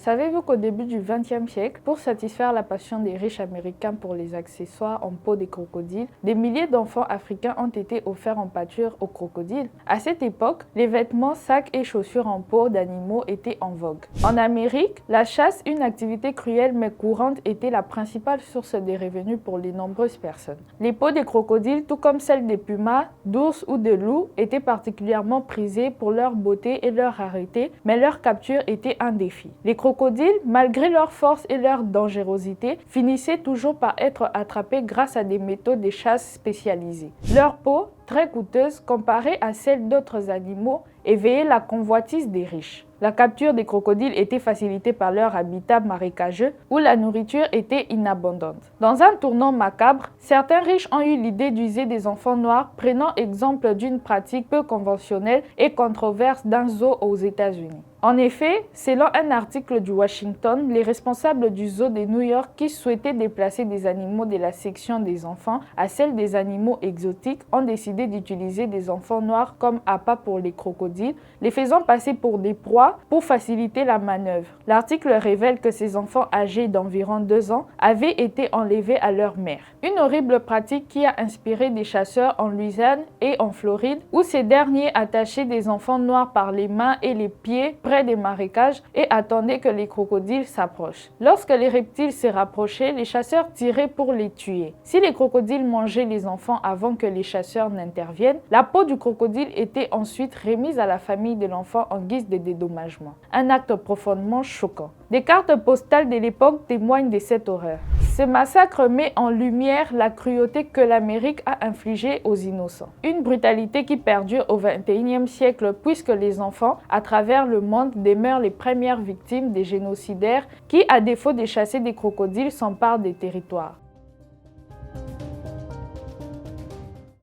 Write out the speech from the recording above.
Savez-vous qu'au début du XXe siècle, pour satisfaire la passion des riches américains pour les accessoires en peau des crocodiles, des milliers d'enfants africains ont été offerts en pâture aux crocodiles? À cette époque, les vêtements, sacs et chaussures en peau d'animaux étaient en vogue. En Amérique, la chasse, une activité cruelle mais courante, était la principale source de revenus pour les nombreuses personnes. Les peaux des crocodiles, tout comme celles des pumas, d'ours ou de loups, étaient particulièrement prisées pour leur beauté et leur rareté, mais leur capture était un défi. Les crocodiles, malgré leur force et leur dangerosité, finissaient toujours par être attrapés grâce à des méthodes de chasse spécialisées. Leur peau, très coûteuse comparée à celle d'autres animaux, éveillait la convoitise des riches. La capture des crocodiles était facilitée par leur habitat marécageux où la nourriture était inabondante. Dans un tournant macabre, certains riches ont eu l'idée d'user des enfants noirs, prenant exemple d'une pratique peu conventionnelle et controverse d'un zoo aux États-Unis. En effet, selon un article du Washington, les responsables du zoo de New York qui souhaitaient déplacer des animaux de la section des enfants à celle des animaux exotiques ont décidé d'utiliser des enfants noirs comme appât pour les crocodiles, les faisant passer pour des proies pour faciliter la manœuvre. L'article révèle que ces enfants âgés d'environ 2 ans avaient été enlevés à leur mère. Une horrible pratique qui a inspiré des chasseurs en Louisiane et en Floride où ces derniers attachaient des enfants noirs par les mains et les pieds près des marécages et attendaient que les crocodiles s'approchent. Lorsque les reptiles se rapprochaient, les chasseurs tiraient pour les tuer. Si les crocodiles mangeaient les enfants avant que les chasseurs n'interviennent, la peau du crocodile était ensuite remise à la famille de l'enfant en guise de dédommagement. Un acte profondément choquant. Des cartes postales de l'époque témoignent de cette horreur. Ce massacre met en lumière la cruauté que l'Amérique a infligée aux innocents. Une brutalité qui perdure au XXIe siècle puisque les enfants, à travers le monde, demeurent les premières victimes des génocidaires qui, à défaut de chasser des crocodiles, s'emparent des territoires.